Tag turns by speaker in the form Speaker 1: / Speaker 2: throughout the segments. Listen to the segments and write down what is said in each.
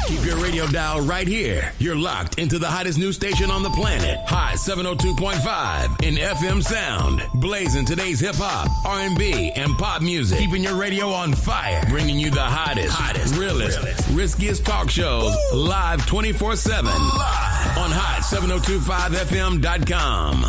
Speaker 1: Keep your radio dial right here. You're locked into the hottest news station on the planet. Hot 702.5 in FM sound. Blazing today's hip-hop, R&B, and pop music. Keeping your radio on fire. Bringing you the hottest, realest, riskiest talk shows live 24/7. Live on hot7025fm.com.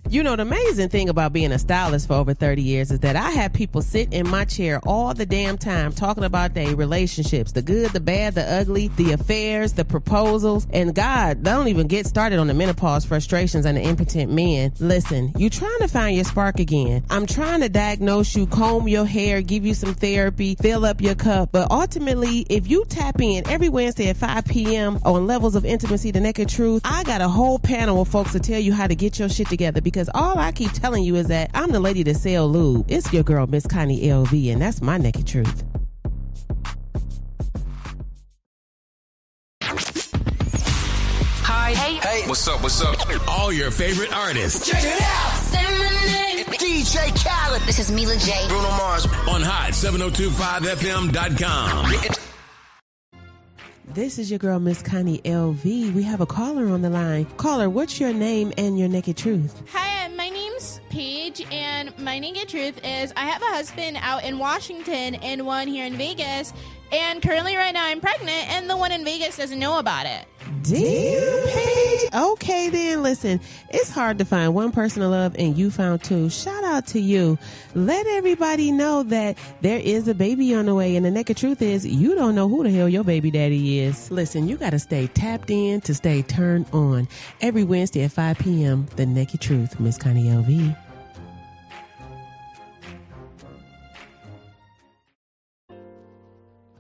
Speaker 2: You know, the amazing thing about being a stylist for over 30 years is that I have people sit in my chair all the damn time talking about their relationships, the good, the bad, the ugly, the affairs, the proposals. And God, don't even get started on the menopause frustrations and the impotent men. Listen, you trying to find your spark again. I'm trying to diagnose you, comb your hair, give you some therapy, fill up your cup. But ultimately, if you tap in every Wednesday at 5 p.m. on Levels of Intimacy, The Naked Truth, I got a whole panel of folks to tell you how to get your shit together, because all I keep telling you is that I'm the lady to sell lube. It's your girl, Miss Connie LV, and that's my naked truth.
Speaker 3: Hi. Hey. What's up?
Speaker 1: All your favorite artists.
Speaker 3: Check it out. Say my name. DJ Khaled. This is Mila J. Bruno Mars.
Speaker 1: On hot7025fm.com.
Speaker 2: This is your girl, Miss Connie LV. We have a caller on the line. Caller, what's your name and your naked truth?
Speaker 4: Hi, my name's Paige, and my naked truth is I have a husband out in Washington and one here in Vegas, and currently right now I'm pregnant, and the one in Vegas doesn't know about it.
Speaker 2: Damn, Paige. Okay, then, listen, it's hard to find one person to love, and you found two. Shout out to you. Let everybody know that there is a baby on the way, and the naked truth is you don't know who the hell your baby daddy is. Listen, you got to stay tapped in to stay turned on. Every Wednesday at 5 p.m., The Naked Truth, Miss Connie LV.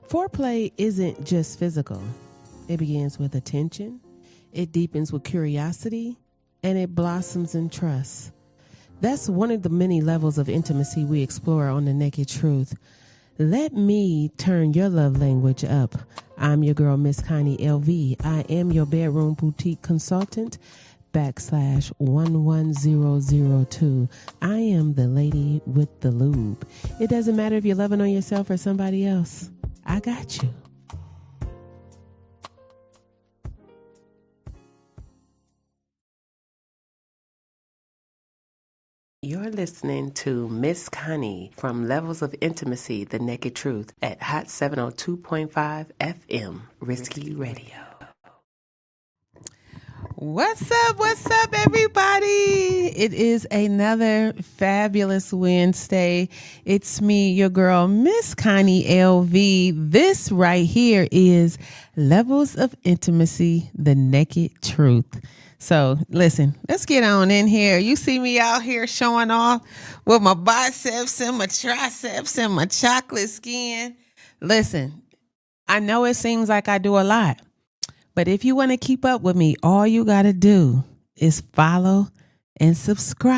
Speaker 2: Foreplay isn't just physical. It begins with attention, it deepens with curiosity, and it blossoms in trust. That's one of the many levels of intimacy we explore on The Naked Truth. Let me turn your love language up. I'm your girl, Miss Connie LV. I am your bedroom boutique consultant, /11002. I am the lady with the lube. It doesn't matter if you're loving on yourself or somebody else. I got you. You're listening to Miss Connie from Levels of Intimacy, The Naked Truth at Hot 702.5 FM, Risky Radio. What's up, everybody? It is another fabulous Wednesday. It's me, your girl, Miss Connie LV. This right here is Levels of Intimacy, The Naked Truth. So listen, let's get on in here. You see me out here showing off with my biceps and my triceps and my chocolate skin. Listen, I know it seems like I do a lot, but if you want to keep up with me, all you got to do is follow and subscribe.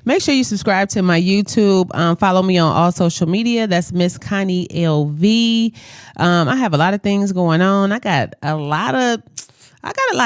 Speaker 2: Make sure you subscribe to my YouTube. Follow me on all social media. That's Miss Connie LV. I have a lot of things going on. I got a lot of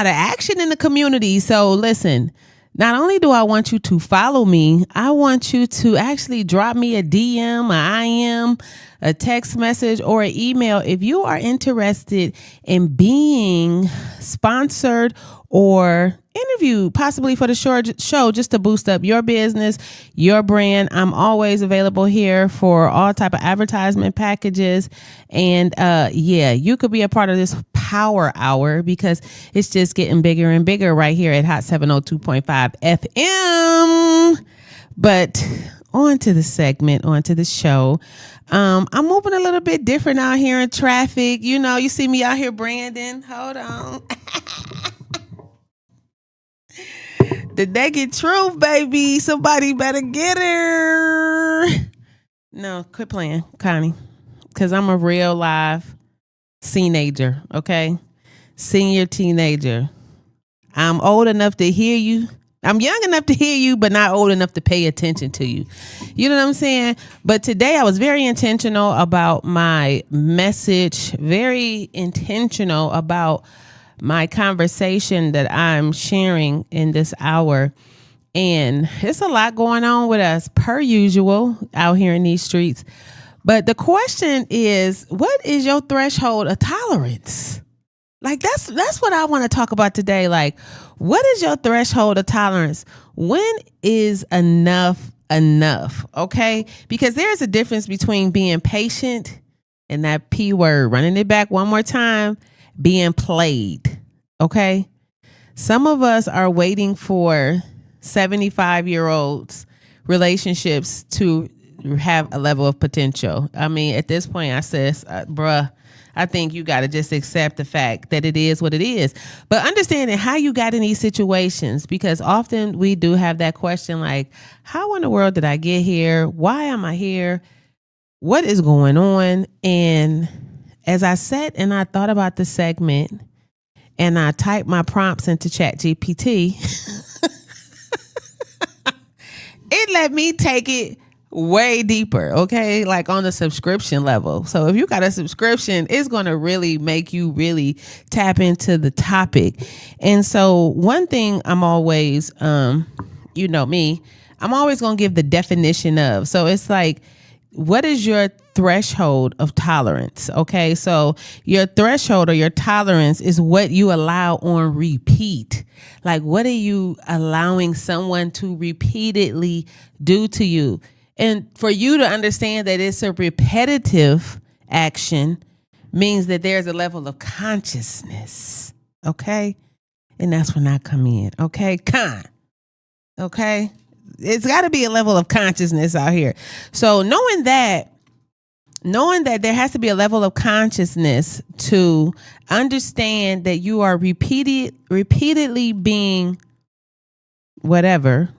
Speaker 2: action in the community. So listen, not only do I want you to follow me, I want you to actually drop me a DM, a IM, a text message, or an email if you are interested in being sponsored or interviewed, possibly for the short show, just to boost up your business, your brand. I'm always available here for all type of advertisement packages. And you could be a part of this power hour because it's just getting bigger and bigger right here at Hot 702.5 FM. But on to the segment, on to the show. I'm moving a little bit different out here in traffic. You know, you see me out here, Brandon. Hold on. The naked truth, baby. Somebody better get her. No, quit playing, Connie. Because I'm a real live teenager, okay? Senior teenager. I'm old enough to hear you. I'm young enough to hear you, but not old enough to pay attention to you. You know what I'm saying? But today I was very intentional about my message, very intentional about my conversation that I'm sharing in this hour. And it's a lot going on with us per usual out here in these streets. But the question is, what is your threshold of tolerance? Like that's what I want to talk about today. Like, what is your threshold of tolerance? When is enough enough? Okay? Because there's a difference between being patient and that P word, running it back one more time, being played. Okay? Some of us are waiting for 75-year-olds relationships to have a level of potential. I mean, at this point, I says, bruh, I think you got to just accept the fact that it is what it is. But understanding how you got in these situations, because often we do have that question like, how in the world did I get here? Why am I here? What is going on? And as I sat and I thought about the segment and I typed my prompts into ChatGPT, it let me take it way deeper, okay? Like on the subscription level. So if you got a subscription, it's going to really make you really tap into the topic. And so one thing I'm always, you know me, I'm always going to give the definition of. So it's like, what is your threshold of tolerance? Okay. So your threshold or your tolerance is what you allow on repeat. Like, what are you allowing someone to repeatedly do to you? And for you to understand that it's a repetitive action means that there's a level of consciousness. Okay. And that's when I come in. Okay. Okay. It's got to be a level of consciousness out here. So knowing that there has to be a level of consciousness to understand that you are repeatedly being whatever,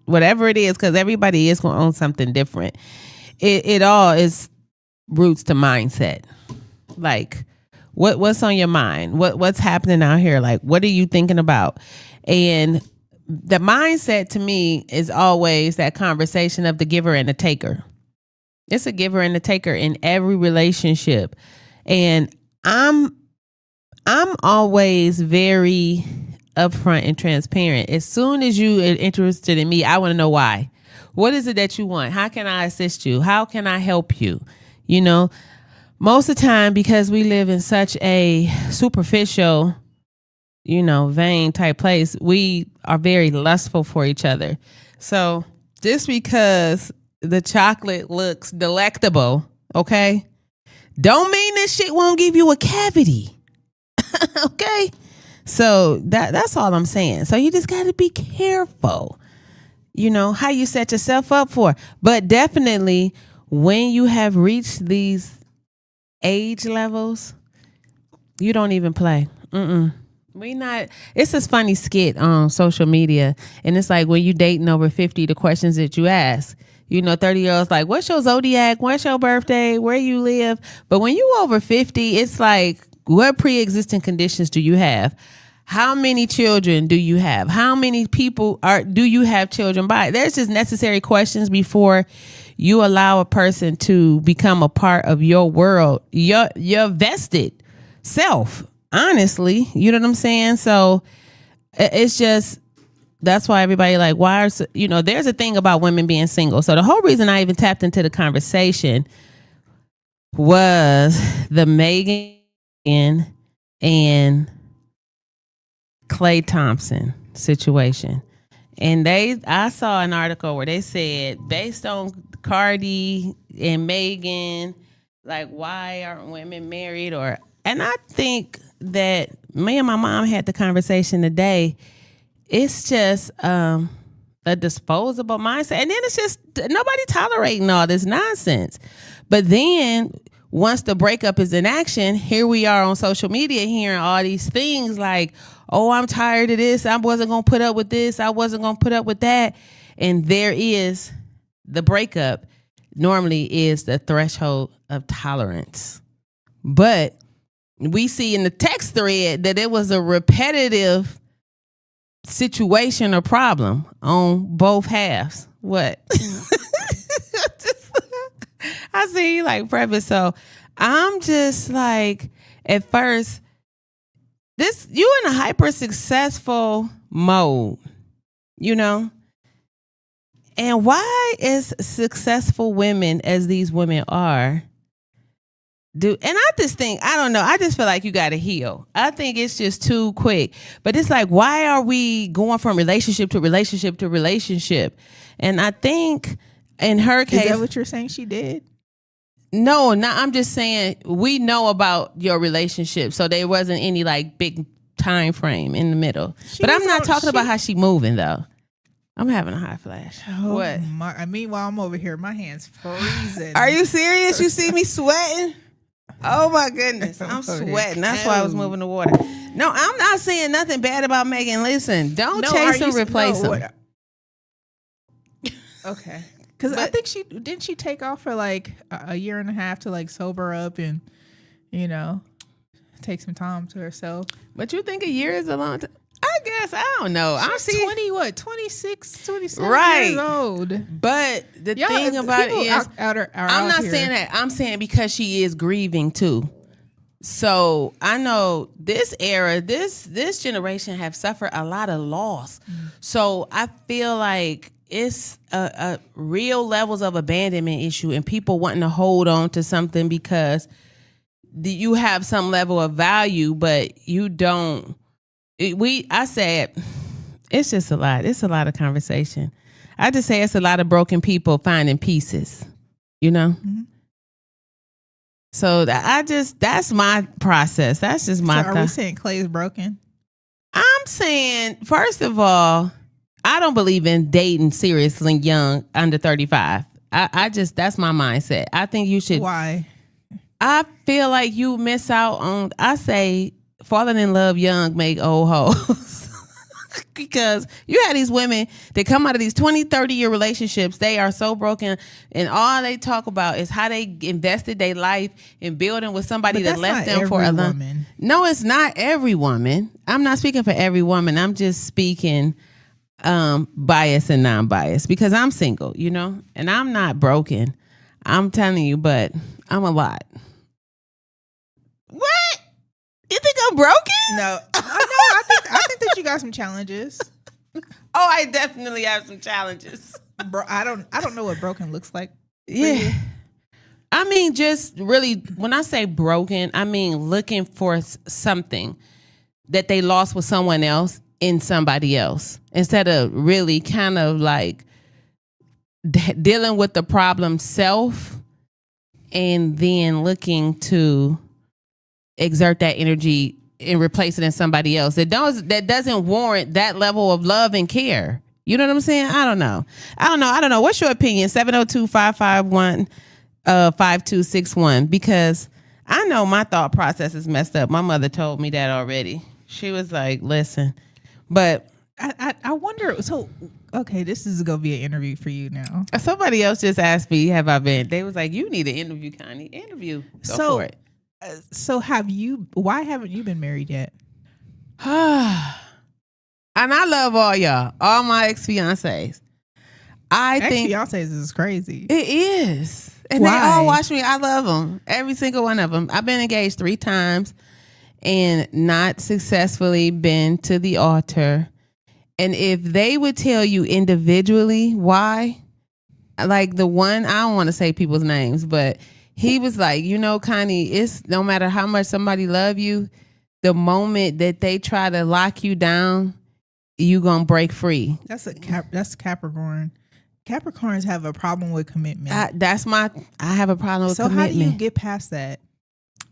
Speaker 2: whatever it is, because everybody is going to own something different. It all is roots to mindset. Like, what's on your mind? What's happening out here? Like, what are you thinking about? And the mindset to me is always that conversation of the giver and the taker. It's a giver and a taker in every relationship. And I'm always very upfront and transparent. As soon as you are interested in me, I want to know why. What is it that you want? How can I assist you? How can I help you? Most of the time, because we live in such a superficial, vain type place, we are very lustful for each other. So just because the chocolate looks delectable, okay, don't mean this shit won't give you a cavity. Okay. So that's all I'm saying. So you just got to be careful, how you set yourself up for. But definitely when you have reached these age levels, you don't even play. It's this funny skit on social media. And it's like when you dating over 50, the questions that you ask, 30-year-olds like, what's your zodiac? What's your birthday? Where you live? But when you over 50, it's like, what pre-existing conditions do you have? How many children do you have? How many people do you have children by? There's just necessary questions before you allow a person to become a part of your world, your vested self, honestly. You know what I'm saying? So it's just, that's why everybody like, there's a thing about women being single. So the whole reason I even tapped into the conversation was the Megan and Klay Thompson situation. And I saw an article where they said, based on Cardi and Megan, like, why aren't women married? And I think that me and my mom had the conversation today. It's just a disposable mindset. And then it's just nobody tolerating all this nonsense. But then once the breakup is in action, here we are on social media hearing all these things like, oh, I'm tired of this. I wasn't going to put up with this. I wasn't going to put up with that. And there is the breakup normally is the threshold of tolerance. But we see in the text thread that it was a repetitive situation or problem on both halves. What? I see you like preface. So I'm just like, at first, you in a hyper successful mode, And why as successful women as these women are, and I just think, I don't know, I just feel like you got to heal. I think it's just too quick. But it's like, why are we going from relationship to relationship to relationship? And I think in her case...
Speaker 5: Is that what you're saying she did?
Speaker 2: No, I'm just saying we know about your relationship. So there wasn't any like big time frame in the middle. But I'm not talking about how she moving though. I'm having a hot flash.
Speaker 5: Oh,
Speaker 2: what?
Speaker 5: Meanwhile, I'm over here. My hand's freezing.
Speaker 2: Are you serious? You see me sweating? Oh my goodness. I'm sweating. That's why I was moving the water. No, I'm not saying nothing bad about Megan. Listen, don't chase him, replace him.
Speaker 5: Okay. Because I think she take off for like a year and a half to like sober up and, take some time to herself.
Speaker 2: But you think a year is a long time? I guess, I don't know.
Speaker 5: She's 26, 27 years old.
Speaker 2: But the thing about it is, I'm not saying that. I'm saying because she is grieving too. So I know this era, this generation have suffered a lot of loss. So I feel like it's a real levels of abandonment issue and people wanting to hold on to something because you have some level of value, but you don't. I said, it's just a lot. It's a lot of conversation. I just say it's a lot of broken people finding pieces, Mm-hmm. So that's my process. That's just my
Speaker 5: thought. Are we saying Clay's broken?
Speaker 2: I'm saying, first of all, I don't believe in dating seriously young under 35. That's my mindset. I think you should.
Speaker 5: Why?
Speaker 2: I feel like you miss out on, I say, falling in love young make old hoes. Because you have these women that come out of these 20, 30-year relationships. They are so broken. And all they talk about is how they invested their life in building with somebody that left them for a long. No, it's not every woman. I'm not speaking for every woman. I'm just speaking biased and non-biased because I'm single, and I'm not broken. I'm telling you, but I'm a lot. What? You think I'm broken?
Speaker 5: No. I think that you got some challenges.
Speaker 2: Oh, I definitely have some challenges.
Speaker 5: I don't know what broken looks like.
Speaker 2: Yeah. I mean, just really, when I say broken, I mean looking for something that they lost with someone else in somebody else instead of really kind of like dealing with the problem self and then looking to exert that energy and replace it in somebody else that doesn't warrant that level of love and care. You know what I'm saying? I don't know. What's your opinion? 702-551-5261. Because I know my thought process is messed up. My mother told me that already. She was like, listen, but
Speaker 5: I wonder. So, okay, this is going to be an interview for you now.
Speaker 2: Somebody else just asked me, have I been? They was like, you need an interview, Connie. Interview. Go for it.
Speaker 5: So why haven't you been married yet?
Speaker 2: And I love all y'all, all my ex-fiancés. I think
Speaker 5: ex-fiancés is crazy.
Speaker 2: It is. And
Speaker 5: why?
Speaker 2: They all watch me. I love them. Every single one of them. I've been engaged 3 times and not successfully been to the altar. And if they would tell you individually why, like the one, I don't want to say people's names, but he was like, Connie, it's no matter how much somebody love you, the moment that they try to lock you down, you gonna break free.
Speaker 5: That's Capricorn. Capricorns have a problem with commitment.
Speaker 2: I have a problem with commitment. So how do
Speaker 5: you get past that?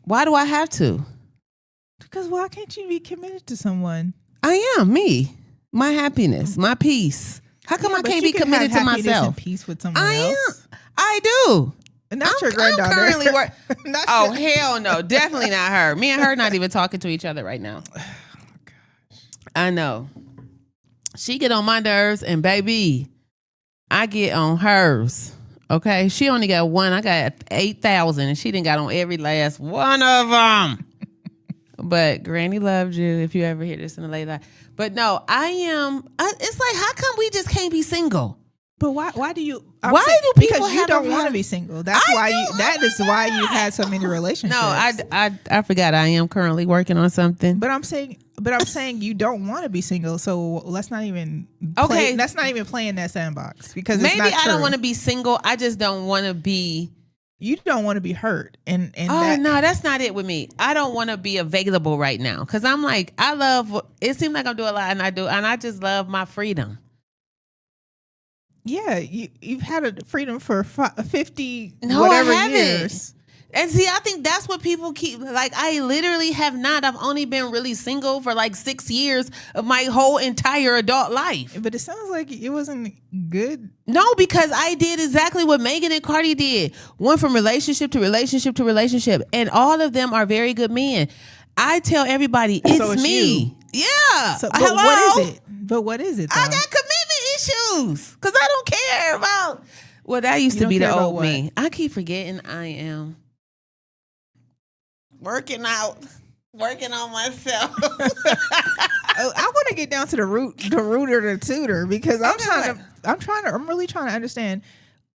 Speaker 2: Why do I have to?
Speaker 5: Because why can't you be committed to someone?
Speaker 2: I am me, my happiness, my peace. How come I can't be committed to myself?
Speaker 5: And peace with someone else.
Speaker 2: I do.
Speaker 5: Not your granddaughter.
Speaker 2: I'm currently hell no, definitely not her. Me and her not even talking to each other right now. Oh, gosh. I know. She get on my nerves, and baby, I get on hers. Okay, she only got one. I got 8,000, and she didn't got on every last one of them. But Granny loved you. If you ever hear this in a late life, but no, it's like, how come we just can't be single?
Speaker 5: But why do you?
Speaker 2: Why do people
Speaker 5: because you don't want to be single? That is why you've had so many relationships.
Speaker 2: No, I forgot. I am currently working on something.
Speaker 5: But I'm saying, But I'm saying you don't want to be single, so let's not even Let's not even play in that sandbox because
Speaker 2: maybe
Speaker 5: it's not true.
Speaker 2: I don't want to be single. I just don't want to be.
Speaker 5: You don't want to be hurt, and
Speaker 2: no, that's not it with me. I don't want to be available right now because I'm like I love. It seems like I'm doing a lot, and I just love my freedom.
Speaker 5: Yeah, you've had a freedom for 50
Speaker 2: no,
Speaker 5: whatever
Speaker 2: I haven't.
Speaker 5: years.
Speaker 2: And see, I think that's what people keep, like, I literally have not. I've only been really single for like 6 years of my whole entire adult life.
Speaker 5: But it sounds like it wasn't good.
Speaker 2: No, because I did exactly what Megan and Cardi did. Went from relationship to relationship to relationship. And all of them are very good men. I tell everybody, it's me.
Speaker 5: You.
Speaker 2: Yeah.
Speaker 5: But
Speaker 2: hello?
Speaker 5: what is it? But what is it, though?
Speaker 2: I got commitment issues because I don't care about, well, that used to be the old me. I keep forgetting I am working on myself.
Speaker 5: I want to get down to the rooter to tutor because I'm really trying to understand.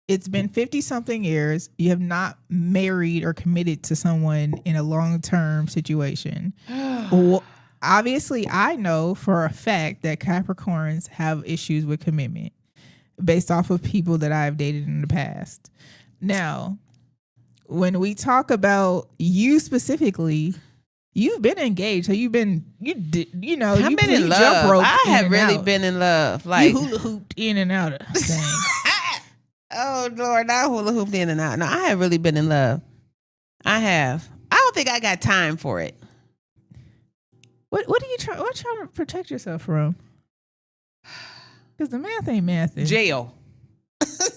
Speaker 5: It's been 50 something years. You have not married or committed to someone in a long-term situation. Well, obviously, I know for a fact that Capricorns have issues with commitment based off of people that I've dated in the past. Now, when we talk about you specifically, you've been engaged. So you've been, I've
Speaker 2: been in love. I have really been in love. Like,
Speaker 5: you hula hooped in and out of things.
Speaker 2: Oh Lord, I hula hooped in and out. No, I have really been in love. I have. I don't think I got time for it.
Speaker 5: What are you trying to protect yourself from? Because the math ain't mathing.
Speaker 2: Jail.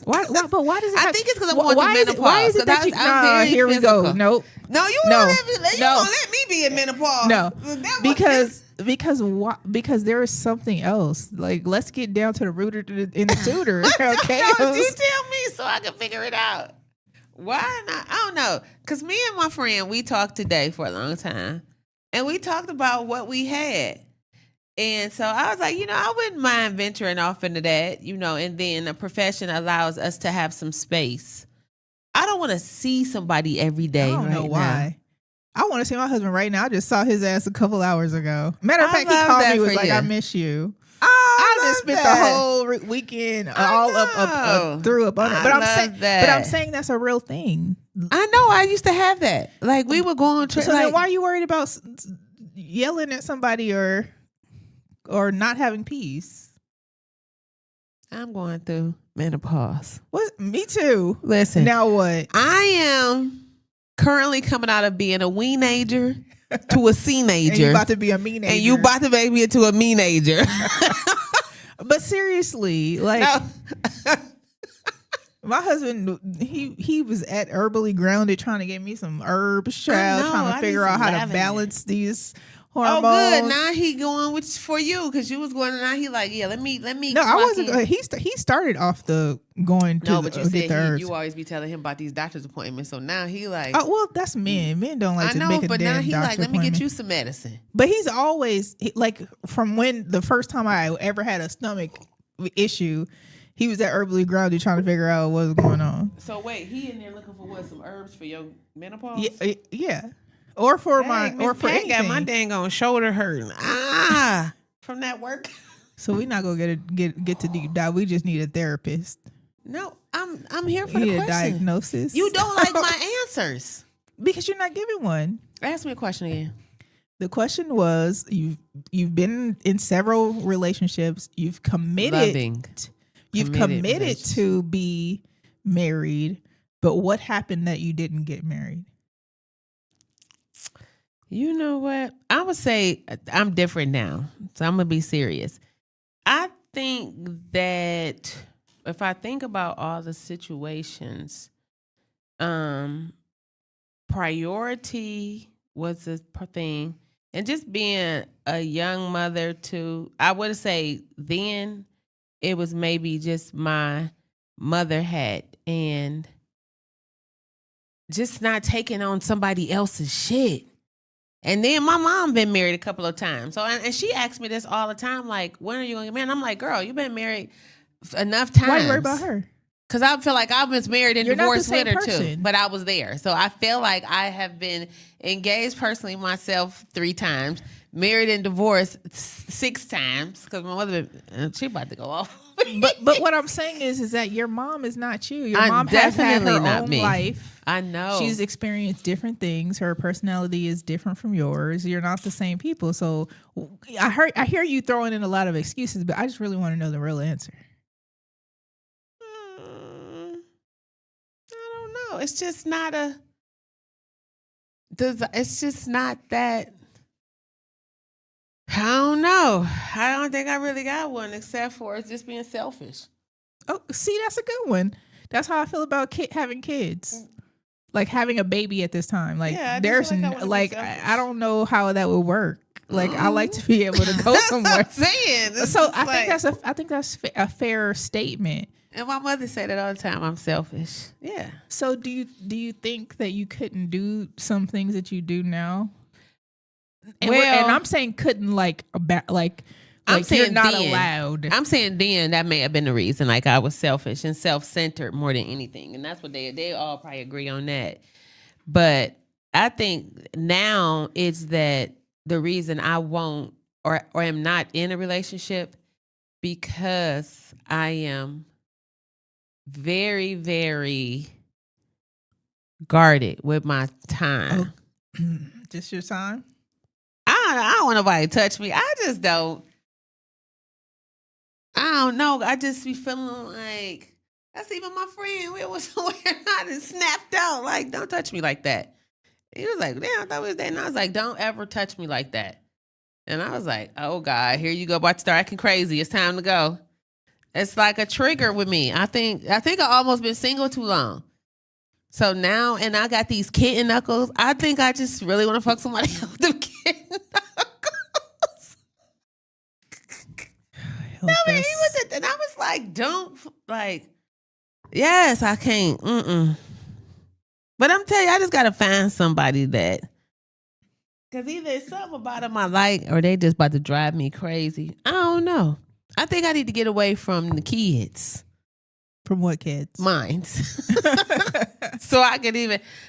Speaker 5: Why? But why does it?
Speaker 2: I think it's because I'm going through menopause.
Speaker 5: Why is it that I'm
Speaker 2: here
Speaker 5: physical. We go. Nope.
Speaker 2: No, you won't let me be in menopause.
Speaker 5: No, because there is something else. Like, let's get down to the rooter in the tutor. Okay,
Speaker 2: no, you tell me so I can figure it out. Why not? I don't know. Because me and my friend, we talked today for a long time, and we talked about what we had. And so I was like, I wouldn't mind venturing off into that, and then a profession allows us to have some space. I don't want to see somebody every day.
Speaker 5: I don't know why. I want to see my husband right now. I just saw his ass a couple hours ago. Matter of fact, he called me, was like, I miss you. I just spent the whole weekend all up through up on it. But I'm saying that's a real thing.
Speaker 2: I know. I used to have that. Like, we would go on trips.
Speaker 5: So then why are you worried about yelling at somebody or not having peace?
Speaker 2: I'm going through menopause.
Speaker 5: What? Me too.
Speaker 2: Listen.
Speaker 5: Now what?
Speaker 2: I am currently coming out of being a weenager to a C-nager.
Speaker 5: And you about to be a mean-ager.
Speaker 2: And you about to make me into a mean-ager.
Speaker 5: But seriously, like... No. My husband, he was at Herbally Grounded trying to get me some herbs, child, trying to figure out how to balance these hormones.
Speaker 2: Oh, good. Now he going for you because you was going, and now he like, yeah, let me.
Speaker 5: No, I wasn't. He started off the going to
Speaker 2: but you said you always be telling him about these doctor's appointments. So now he like,
Speaker 5: oh well, that's men. Men don't like to make a damn doctor's appointment. I know, but now he like, let me get you some medicine. But he's always like, from when the first time I ever had a stomach issue, he was at Herbally Grounded trying to figure out what was going on.
Speaker 2: So wait, he in there looking for what? Some herbs for your menopause?
Speaker 5: Yeah. Or for for anything.
Speaker 2: Got my dang on shoulder hurting. From that work.
Speaker 5: So we're not gonna get to deep dive. We just need a therapist.
Speaker 2: No, I'm here for the question.
Speaker 5: A diagnosis.
Speaker 2: You don't like my answers
Speaker 5: because you're not giving one.
Speaker 2: Ask me a question again.
Speaker 5: The question was, you've been in several relationships. You've committed. You've committed to be married, but what happened that you didn't get married?
Speaker 2: You know what? I would say I'm different now. So I'm going to be serious. I think that if I think about all the situations, priority was a thing. And just being a young mother too, I would say then it was maybe just my mother hat and just not taking on somebody else's shit. And then my mom been married a couple of times. So, and she asks me this all the time, like, when are you going to get married? And I'm like, girl, you've been married enough times.
Speaker 5: Why are you worried about her?
Speaker 2: because I feel like I was married and
Speaker 5: You're not the
Speaker 2: divorced with
Speaker 5: same
Speaker 2: her too,
Speaker 5: person.
Speaker 2: but I was there. So I feel like I have been engaged personally myself 3 times, married and divorced 6 times because my mother, she about to go off.
Speaker 5: But what I'm saying is that your mom is not you. Your
Speaker 2: I'm
Speaker 5: mom has had
Speaker 2: definitely
Speaker 5: her
Speaker 2: not
Speaker 5: own
Speaker 2: me.
Speaker 5: life.
Speaker 2: I know.
Speaker 5: She's experienced different things. Her personality is different from yours. You're not the same people. So I hear you throwing in a lot of excuses, but I just really want to know the real answer.
Speaker 2: I don't know. It's just not a. It's just not that. I don't know. I don't think I really got one except for it's just being selfish.
Speaker 5: Oh, see, that's a good one. That's how I feel about having kids. Like having a baby at this time. Like
Speaker 2: Yeah, I just
Speaker 5: there's
Speaker 2: feel like I wanna be selfish.
Speaker 5: I don't know how that would work. Like I like to be able to go somewhere.
Speaker 2: I'm saying. It's
Speaker 5: So
Speaker 2: just
Speaker 5: I think that's a fair statement.
Speaker 2: And my mother said it all the time. I'm selfish. Yeah.
Speaker 5: So do you think that you couldn't do some things that you do now? And
Speaker 2: Well,
Speaker 5: I'm saying couldn't like
Speaker 2: I'm
Speaker 5: you're
Speaker 2: saying
Speaker 5: not
Speaker 2: then.
Speaker 5: allowed.
Speaker 2: I'm saying then that may have been the reason. Like I was selfish and self-centered more than anything, and that's what they all probably agree on that. But I think now it's that the reason I won't or am not in a relationship because I am very, very guarded with my time.
Speaker 5: Just your time?
Speaker 2: I don't want nobody to touch me. I just don't. I don't know. I just be feeling like that's even my friend. We was somewhere and I just snapped out. Like, don't touch me like that. He was like, damn, I thought we was dating. I was like, don't ever touch me like that. And I was like, oh God, here you go, about to start acting crazy. It's time to go. It's like a trigger with me. I think I almost been single too long. So now, and I got these kitten knuckles. I think I just really want to fuck somebody else with them kitten knuckles. And I was like, don't, like, yes, I can't. But I'm telling you, I just got to find somebody that, because either it's something about them I like or they just about to drive me crazy. I don't know. I think I need to get away from the kids.
Speaker 5: From what kids?
Speaker 2: Minds. So I could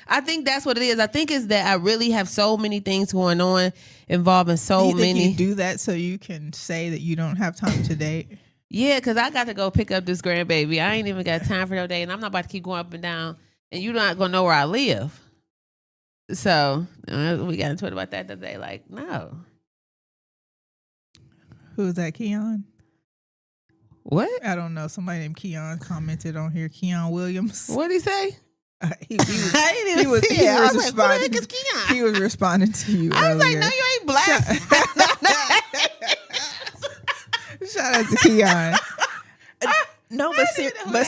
Speaker 2: I think that's what it is. I think it's that I really have so many things going on involving so
Speaker 5: do you think
Speaker 2: many.
Speaker 5: you do that so you can say that you don't have time to date?
Speaker 2: Yeah, because I got to go pick up this grandbaby. I ain't even got time for no day, and I'm not about to keep going up and down, and you're not going to know where I live. So we got into it about that the other day. Like, no.
Speaker 5: Who's that, Keon?
Speaker 2: What?
Speaker 5: I don't know. Somebody named Keon commented on here. Keon Williams.
Speaker 2: What'd he say?
Speaker 5: He was,
Speaker 2: I didn't even see it. I was like, who the heck is Keon?
Speaker 5: He was responding to you
Speaker 2: I was
Speaker 5: earlier.
Speaker 2: like, no, you ain't black.
Speaker 5: Shout out to Keon. No,
Speaker 2: I didn't even know who that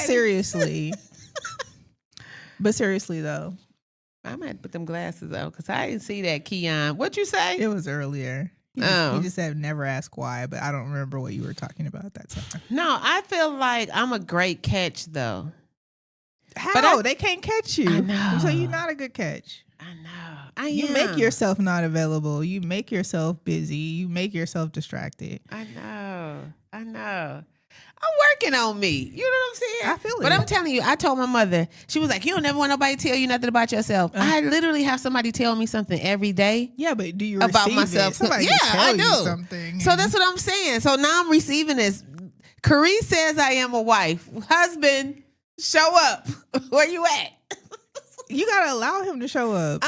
Speaker 2: is.
Speaker 5: seriously though,
Speaker 2: I might put them glasses on because I didn't see that Keon. What'd you say?
Speaker 5: it was earlier. He just said never ask why, but I don't remember what you were talking about at that time.
Speaker 2: No, I feel like I'm a great catch though.
Speaker 5: How?
Speaker 2: But
Speaker 5: They can't catch you.
Speaker 2: I know.
Speaker 5: So you're not a good catch.
Speaker 2: I know.
Speaker 5: You make yourself not available. You make yourself busy. You make yourself distracted.
Speaker 2: I know. I'm working on me. You know what I'm saying?
Speaker 5: I feel it.
Speaker 2: But I'm telling you, I told my mother, she was like, you don't never want nobody to tell you nothing about yourself. I literally have somebody tell me something every day.
Speaker 5: Yeah, but do you
Speaker 2: about
Speaker 5: receive
Speaker 2: myself?
Speaker 5: it? Somebody
Speaker 2: Yeah,
Speaker 5: can tell
Speaker 2: I
Speaker 5: you
Speaker 2: do.
Speaker 5: something.
Speaker 2: So that's what I'm saying. So now I'm receiving this. Carice says I am a wife. Husband, show up. Where you at?
Speaker 5: You gotta allow him to show up.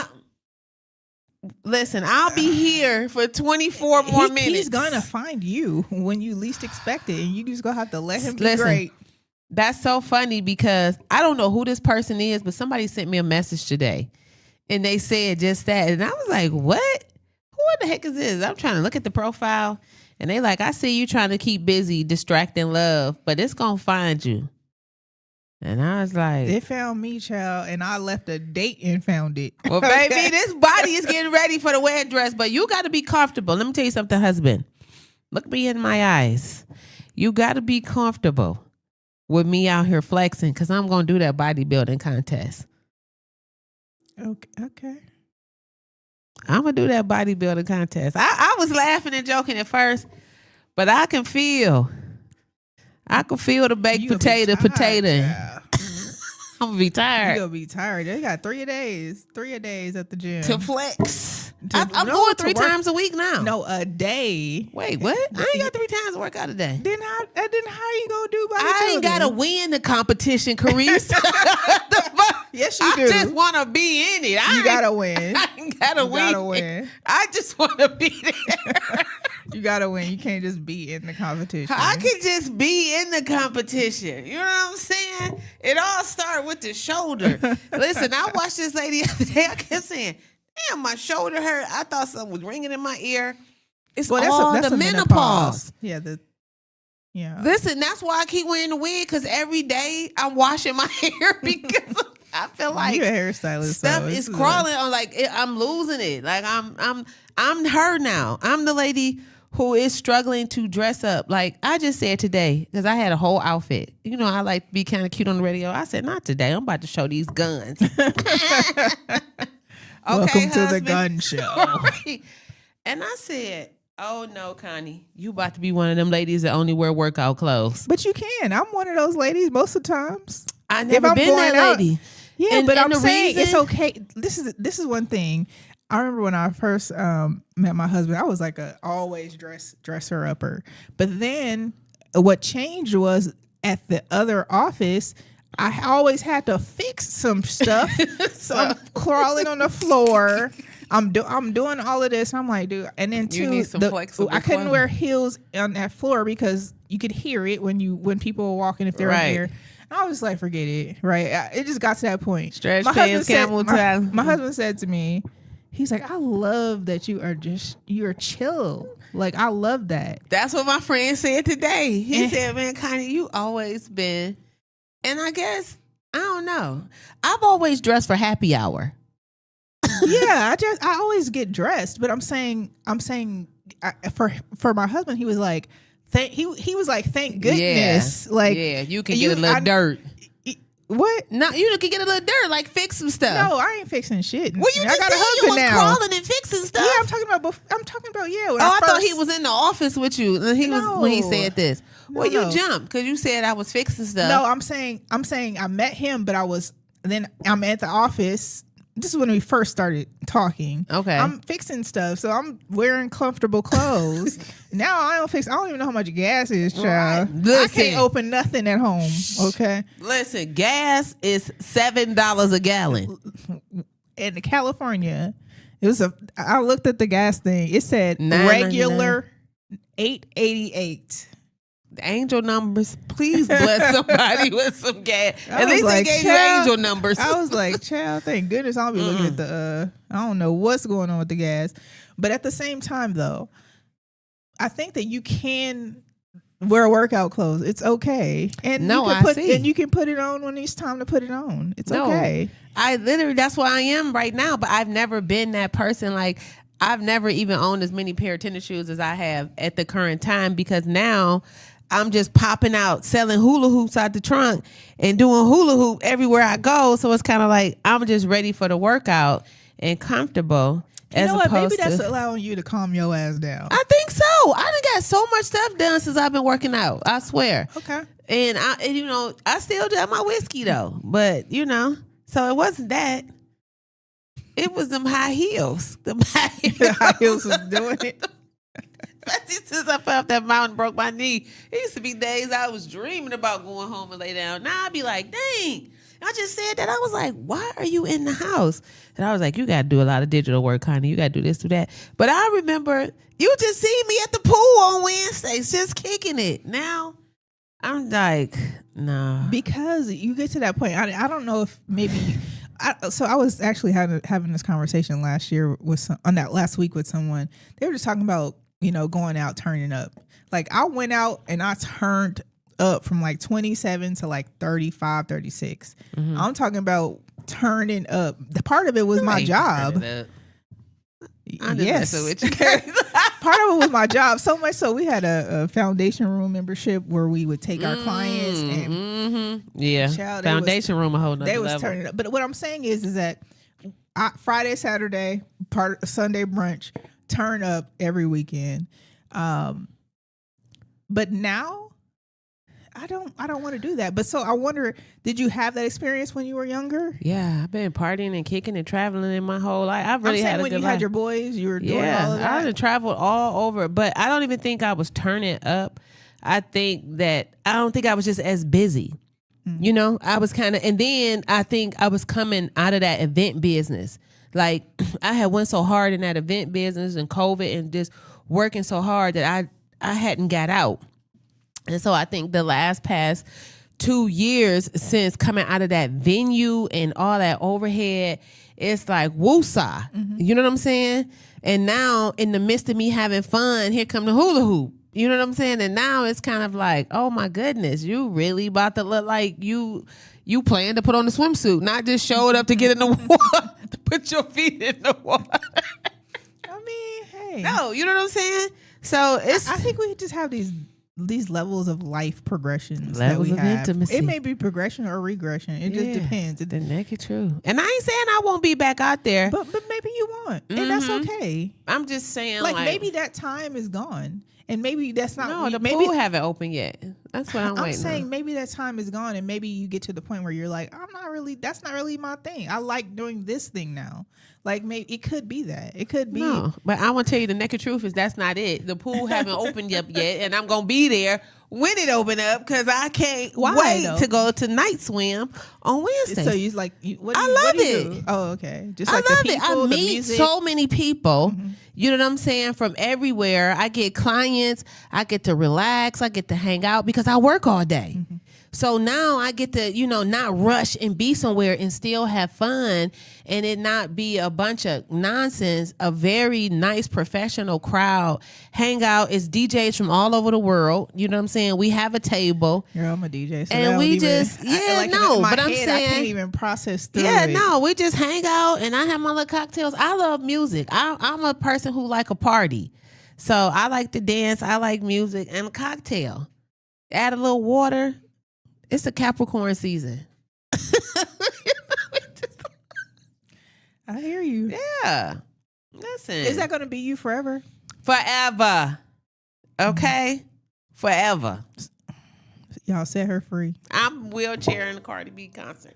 Speaker 2: Listen, I'll be here for 24 more minutes.
Speaker 5: He's gonna find you when you least expect it, and you just gonna have to let him be
Speaker 2: Listen,
Speaker 5: great.
Speaker 2: That's so funny because I don't know who this person is, but somebody sent me a message today, and they said just that, and I was like, "What? Who the heck is this?" I'm trying to look at the profile, and they like, "I see you trying to keep busy, distracting love, but it's gonna find you." And I was like,
Speaker 5: It found me, child, and I left a date and found it.
Speaker 2: well, baby, this body is getting ready for the wedding dress, but you got to be comfortable. Let me tell you something, husband. Look me in my eyes. You got to be comfortable with me out here flexing because I'm going to do that bodybuilding contest.
Speaker 5: Okay.
Speaker 2: I'm going to do that bodybuilding contest. I was laughing and joking at first, but I can feel the baked
Speaker 5: You'll be
Speaker 2: potato.
Speaker 5: tired, child.
Speaker 2: I'm gonna be tired.
Speaker 5: You'll be tired. They got 3 days at the gym
Speaker 2: To flex. I'm
Speaker 5: no,
Speaker 2: going
Speaker 5: to
Speaker 2: 3
Speaker 5: work.
Speaker 2: times a week now.
Speaker 5: No, a day.
Speaker 2: Wait, what? I ain't got 3 times to work out a day.
Speaker 5: Then how you gonna do by the
Speaker 2: I ain't
Speaker 5: children?
Speaker 2: gotta win the competition, Carice.
Speaker 5: Yes, you
Speaker 2: I
Speaker 5: do.
Speaker 2: just want to be in it.
Speaker 5: You gotta win.
Speaker 2: I ain't gotta
Speaker 5: You
Speaker 2: win.
Speaker 5: gotta win.
Speaker 2: I just want to be there.
Speaker 5: You gotta win. You can't just be in the competition.
Speaker 2: I can just be in the competition. You know what I'm saying? It all started with the shoulder. Listen, I watched this lady the other day. I kept saying, damn, my shoulder hurt. I thought something was ringing in my ear. It's all the menopause.
Speaker 5: Yeah, yeah.
Speaker 2: Listen, that's why I keep wearing the wig, because every day I'm washing my hair because I feel like
Speaker 5: you're a hairstylist.
Speaker 2: Stuff is crawling on. Like I'm losing it. Like I'm her now. I'm the lady who is struggling to dress up. Like I just said today, because I had a whole outfit. You know, I like to be kind of cute on the radio. I said, not today. I'm about to show these guns.
Speaker 5: Welcome to the gun show.
Speaker 2: Right. And I said, oh no, Connie, you about to be one of them ladies that only wear workout clothes.
Speaker 5: But you can. I'm one of those ladies most of the times.
Speaker 2: I never been that lady.
Speaker 5: Yeah, but I'm saying
Speaker 2: reason,
Speaker 5: it's okay. This is one thing. I remember when I first met my husband, I was like a always dresser upper. But then what changed was at the other office, I always had to fix some stuff. So I'm crawling on the floor. I'm doing all of this. And I'm like, dude. And then
Speaker 2: you need some flexible
Speaker 5: I couldn't
Speaker 2: clothing.
Speaker 5: wear heels on that floor because you could hear it when people were walking if they were
Speaker 2: Right.
Speaker 5: here. I was like, forget it. Right. It just got to that point.
Speaker 2: Stretch
Speaker 5: My
Speaker 2: pants, camel toe.
Speaker 5: My husband said to me, he's like, I love that you're chill. Like, I love that.
Speaker 2: That's what my friend said today. He said, man, Connie, you always been, and I guess, I don't know. I've always dressed for happy hour.
Speaker 5: Yeah, I always get dressed, but I'm saying for my husband, he was like, he was like, thank goodness.
Speaker 2: Yeah.
Speaker 5: Like,
Speaker 2: yeah, you can get a little dirt.
Speaker 5: What?
Speaker 2: No, you can get a little dirt, like fix some stuff.
Speaker 5: No, I ain't fixing shit.
Speaker 2: Well, you
Speaker 5: I
Speaker 2: just
Speaker 5: got
Speaker 2: said
Speaker 5: a
Speaker 2: you
Speaker 5: husband
Speaker 2: was
Speaker 5: now.
Speaker 2: crawling and fixing stuff.
Speaker 5: Yeah, I'm talking about yeah.
Speaker 2: Oh, I thought he was in the office with you. And he was when he
Speaker 5: No.
Speaker 2: said this.
Speaker 5: No,
Speaker 2: Well, you
Speaker 5: no.
Speaker 2: jumped because you said I was fixing stuff.
Speaker 5: No, I'm saying I met him, but I'm at the office. This is when we first started talking.
Speaker 2: Okay.
Speaker 5: I'm fixing stuff, so I'm wearing comfortable clothes. Now I don't even know how much gas is, child.
Speaker 2: Right. Listen.
Speaker 5: I can't open nothing at home. Okay.
Speaker 2: Listen, gas is $7 a gallon.
Speaker 5: In California, I looked at the gas thing. It said
Speaker 2: $9.99.
Speaker 5: regular $8.88.
Speaker 2: The angel numbers, please bless somebody with some gas.
Speaker 5: I
Speaker 2: At
Speaker 5: was
Speaker 2: least
Speaker 5: like,
Speaker 2: they gave you
Speaker 5: child,
Speaker 2: angel numbers.
Speaker 5: I was like, child, thank goodness I'll be looking at the I don't know what's going on with the gas. But at the same time though, I think that you can wear workout clothes. It's okay. And you can put it on when it's time to put it on. It's okay.
Speaker 2: I literally, that's where I am right now, but I've never been that person. Like, I've never even owned as many pair of tennis shoes as I have at the current time, because now I'm just popping out, selling hula hoops out the trunk and doing hula hoop everywhere I go. So it's kind of like I'm just ready for the workout and comfortable.
Speaker 5: You know what? Maybe that's allowing you to calm your ass down.
Speaker 2: I think so. I done got so much stuff done since I've been working out. I swear.
Speaker 5: Okay.
Speaker 2: And I still do have my whiskey though. But so it wasn't that. It was them high heels. Them high heels.
Speaker 5: The high heels was doing it.
Speaker 2: Since I fell off that mountain, broke my knee. It used to be days I was dreaming about going home and lay down. Now I'd be like, dang. I just said that. I was like, why are you in the house? And I was like, you got to do a lot of digital work, Connie. You got to do this, do that. But I remember you just see me at the pool on Wednesdays, just kicking it. Now I'm like, no.
Speaker 5: Because you get to that point. I don't know if maybe. So I was actually having this conversation last week with someone. They were just talking about going out, turning up. Like, I went out and I turned up from like 27 to like 35, 36. Mm-hmm. I'm talking about turning up. The part of it was my job. Yes.
Speaker 2: With you.
Speaker 5: Part of it was my job. So much so we had a foundation room membership where we would take our clients and
Speaker 2: yeah, foundation room a whole nother
Speaker 5: they was
Speaker 2: level.
Speaker 5: turning up. But what I'm saying is that Friday, Saturday, part of Sunday brunch, turn up every weekend. But now I don't want to do that. But so I wonder, did you have that experience when you were younger?
Speaker 2: Yeah, I've been partying and kicking and traveling in my whole life. I've really had a
Speaker 5: when
Speaker 2: good
Speaker 5: you
Speaker 2: life.
Speaker 5: had your boys, you were doing all of that.
Speaker 2: I done traveled all over, but I don't even think I was turning up. I don't think I was just as busy. You know, I was kind of, and then I think I was coming out of that event business. Like I had went so hard in that event business and COVID and just working so hard that I hadn't got out. And so I think the past 2 years since coming out of that venue and all that overhead, it's like woosah. You know what I'm saying? And now in the midst of me having fun, here come the hula hoop. You know what I'm saying? And now it's kind of like, oh my goodness, you really about to look like you plan to put on the swimsuit, not just showed up to get in the water, to put your feet in the water.
Speaker 5: I mean, hey.
Speaker 2: No, you know what I'm saying? So it's.
Speaker 5: I think we just have these levels of life progressions
Speaker 2: Levels
Speaker 5: that we
Speaker 2: of
Speaker 5: have.
Speaker 2: intimacy.
Speaker 5: It may be progression or regression. It just depends.
Speaker 2: The naked truth. And I ain't saying I won't be back out there.
Speaker 5: But maybe you won't, and that's okay.
Speaker 2: I'm just saying,
Speaker 5: Like maybe that time is gone, and maybe that's not.
Speaker 2: No, the
Speaker 5: maybe
Speaker 2: pool haven't opened yet. That's what I'm waiting.
Speaker 5: I'm saying
Speaker 2: on.
Speaker 5: maybe that time is gone, and maybe you get to the point where you're like, that's not really my thing. I like doing this thing now. Like maybe it could be that. It could be.
Speaker 2: No, but I want to tell you the naked truth is that's not it. The pool haven't opened up yet, and I'm gonna be there when it open up because I can't wait to go to night swim on Wednesday.
Speaker 5: So you like, what
Speaker 2: I
Speaker 5: do you,
Speaker 2: love
Speaker 5: what do you
Speaker 2: it.
Speaker 5: do? Oh, okay. Just
Speaker 2: I
Speaker 5: like
Speaker 2: love
Speaker 5: the people,
Speaker 2: it. I
Speaker 5: the
Speaker 2: meet
Speaker 5: music.
Speaker 2: so many people. You know what I'm saying? From everywhere. I get clients. I get to relax. I get to hang out because I work all day. So now I get to, not rush and be somewhere and still have fun and it not be a bunch of nonsense. A very nice professional crowd. Hang out. It's DJs from all over the world. You know what I'm saying? We have a table.
Speaker 5: Girl, I'm a DJ. So
Speaker 2: and we just, but I'm saying.
Speaker 5: I can't even process through
Speaker 2: it.
Speaker 5: No,
Speaker 2: we just hang out and I have my little cocktails. I love music. I'm a person who like a party. So I like to dance. I like music and a cocktail. Add a little water. It's a Capricorn season.
Speaker 5: I hear you.
Speaker 2: Yeah. Listen.
Speaker 5: Is that going to be you forever?
Speaker 2: Forever. Okay? Forever.
Speaker 5: Y'all set her free.
Speaker 2: I'm wheelchairing the Cardi B concert.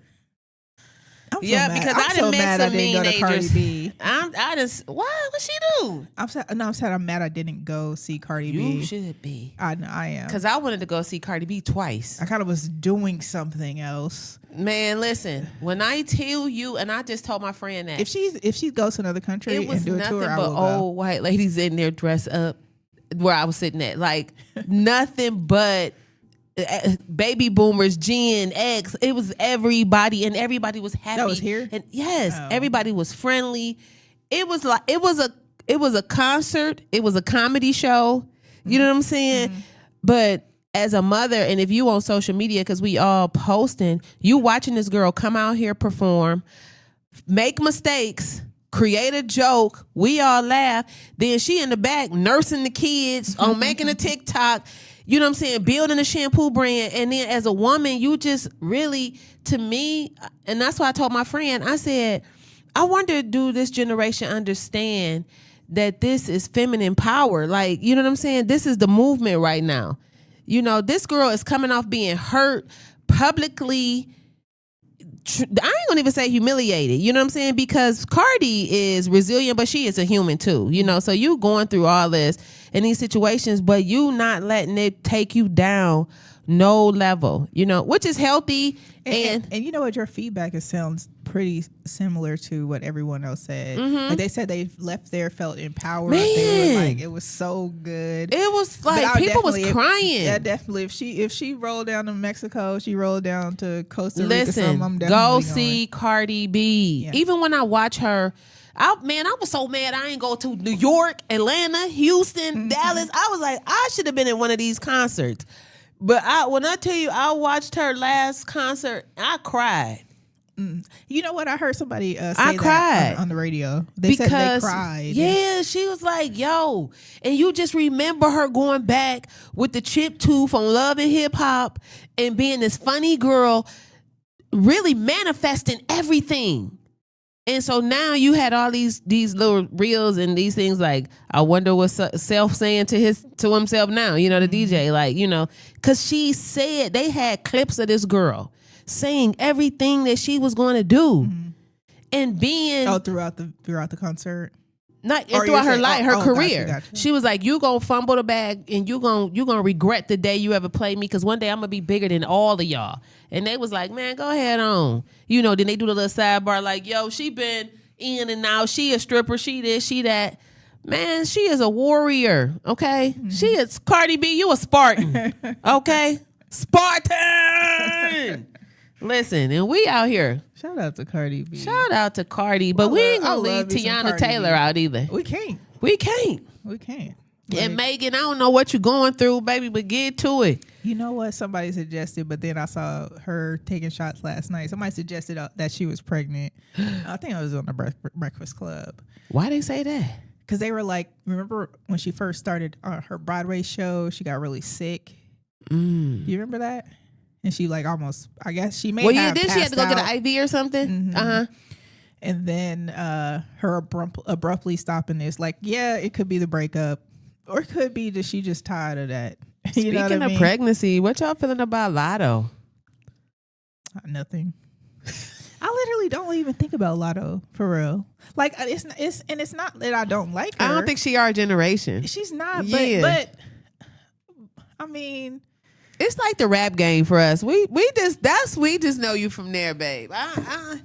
Speaker 5: Because I done met some teenagers.
Speaker 2: What she do?
Speaker 5: I'm sad. I'm mad I didn't go see Cardi B.
Speaker 2: You should be.
Speaker 5: I am.
Speaker 2: Because I wanted to go see Cardi B twice.
Speaker 5: I kind of was doing something else.
Speaker 2: Man, listen. When I tell you, and I just told my friend that
Speaker 5: if she goes to another country
Speaker 2: and do a tour, I will go. Old white ladies in there dressed up where I was sitting at, like nothing but. Baby boomers, Gen X, it was everybody and everybody was happy.
Speaker 5: That was here?
Speaker 2: And yes, everybody was friendly. It was a concert, it was a comedy show. You know what I'm saying? But as a mother, and if you on social media, because we all posting, you watching this girl come out here perform, make mistakes, create a joke, we all laugh, then she in the back nursing the kids on making a TikTok. You know what I'm saying? Building a shampoo brand. And then as a woman, you just really, to me, and that's why I told my friend, I said, I wonder, do this generation understand that this is feminine power? Like, you know what I'm saying? This is the movement right now. You know, this girl is coming off being hurt publicly. I ain't gonna even say humiliated, you know what I'm saying? Because Cardi is resilient, but she is a human too, so you going through all this in these situations, but you not letting it take you down no level, which is healthy. And
Speaker 5: you know what, your feedback sounds pretty similar to what everyone else said. Like they said they left there, felt empowered.
Speaker 2: Man.
Speaker 5: They were like, it was so good.
Speaker 2: It was like people was crying.
Speaker 5: Yeah, definitely. If she rolled down to Mexico, she rolled down to Costa Rica.
Speaker 2: Listen,
Speaker 5: I'm
Speaker 2: go
Speaker 5: definitely
Speaker 2: see Cardi B. Yeah. Even when I watch her, I was so mad I ain't go to New York, Atlanta, Houston, Dallas. I was like, I should have been in one of these concerts. But when I tell you, I watched her last concert, I cried.
Speaker 5: You know what? I heard somebody say
Speaker 2: I cried
Speaker 5: that on the radio. They said they cried.
Speaker 2: Yeah, she was like, yo. And you just remember her going back with the chip tooth on Love and Hip Hop and being this funny girl, really manifesting everything. And so now you had all these little reels and these things like, I wonder what Self saying to himself now, you know, the DJ, like, you know, because she said they had clips of this girl saying everything that she was going to do and being
Speaker 5: throughout the concert.
Speaker 2: Not throughout her life, her career. Gotcha. She was like, "You gonna fumble the bag, and you gonna regret the day you ever played me, because one day I'm gonna be bigger than all of y'all." And they was like, "Man, go ahead on." You know, then they do the little sidebar like, "Yo, she been in and out. She a stripper. She this, she that." Man, she is a warrior. Okay, she is Cardi B. You a Spartan. Okay, Spartan. Listen, and we out here.
Speaker 5: Shout out to Cardi B.
Speaker 2: Shout out to Cardi, but we ain't gonna leave Tiana Taylor out either.
Speaker 5: We can't.
Speaker 2: And Megan, I don't know what you're going through, baby, but get to it.
Speaker 5: You know what somebody suggested, but then I saw her taking shots last night. Somebody suggested that she was pregnant. I think I was on the Breakfast Club.
Speaker 2: Why they say that?
Speaker 5: Because they were like, remember when she first started her Broadway show, she got really sick. You remember that? And she like almost, I guess she may have
Speaker 2: then she had to go get an IV or something.
Speaker 5: And then her abruptly stopping this, like, yeah, it could be the breakup, or it could be that she just tired of that.
Speaker 2: Speaking of pregnancy, what y'all feeling about Lotto?
Speaker 5: Nothing. I literally don't even think about Lotto for real. Like it's not that I don't like her.
Speaker 2: I don't think she our generation.
Speaker 5: She's not. But I mean,
Speaker 2: it's like the rap game for us. We just know you from there, babe. I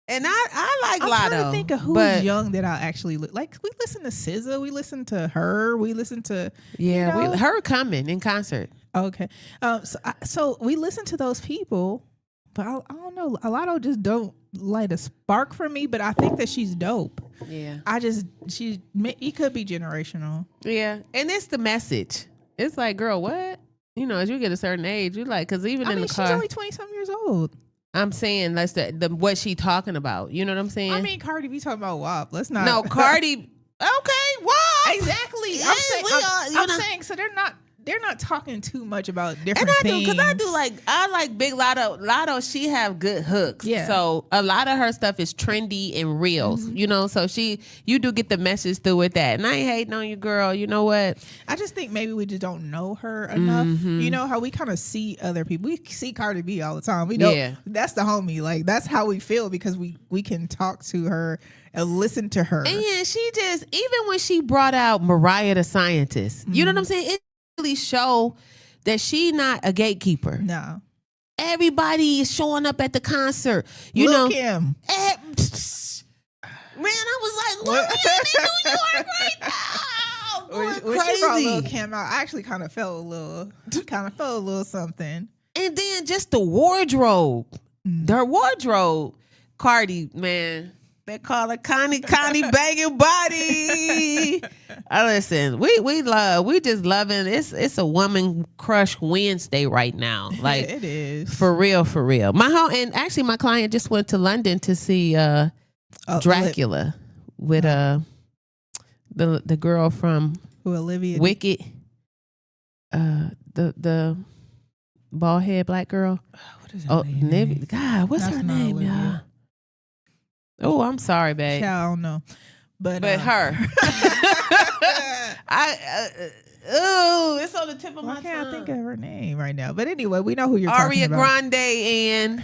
Speaker 2: like Lotto.
Speaker 5: I'm trying to think of who's young that I actually like. We listen to SZA. We listen to her. We listen to
Speaker 2: her coming in concert.
Speaker 5: Okay, so we listen to those people, but I don't know. Lotto just don't light a spark for me. But I think that she's dope.
Speaker 2: Yeah,
Speaker 5: it could be generational.
Speaker 2: Yeah, and it's the message. It's like, girl, what? You know, as you get a certain age, you like, because even in the car,
Speaker 5: she's only 20-something years old.
Speaker 2: I'm saying that's the what she talking about. You know what I'm saying?
Speaker 5: I mean, Cardi B talking about WAP. Let's not.
Speaker 2: No, Cardi. Okay, WAP.
Speaker 5: Exactly.
Speaker 2: Yeah,
Speaker 5: I'm saying so they're not talking too much about different things.
Speaker 2: And I like Big Lotto. Lotto, she have good hooks.
Speaker 5: Yeah.
Speaker 2: So a lot of her stuff is trendy and reels, you know, so you do get the message through with that. And I ain't hating on you, girl. You know what?
Speaker 5: I just think maybe we just don't know her enough. You know how we kind of see other people. We see Cardi B all the time. We know that's the homie. Like that's how we feel because we can talk to her and listen to her.
Speaker 2: And she just, even when she brought out Mariah the Scientist, you know what I'm saying? It really show that she not a gatekeeper.
Speaker 5: No.
Speaker 2: Everybody is showing up at the concert. You
Speaker 5: Lil'
Speaker 2: know,
Speaker 5: Kim.
Speaker 2: Man, I was like, what in New York right now?
Speaker 5: When she brought Lil' Kim out, I actually kind of felt a little something.
Speaker 2: And then just the wardrobe. Their wardrobe. Cardi, man. They call her Connie banging body. Listen, we just loving it's a woman crush Wednesday right now. Like
Speaker 5: it is.
Speaker 2: For real. My client just went to London to see Dracula with the girl from
Speaker 5: Olivia
Speaker 2: Wicked. The bald head black girl.
Speaker 5: What is her name?
Speaker 2: God, what's her name, y'all? Oh, I'm sorry, babe.
Speaker 5: Yeah, I don't know, but
Speaker 2: her. It's on the tip of my tongue.
Speaker 5: I can't think of her name right now. But anyway, we know who you're talking about.
Speaker 2: Ariana Grande and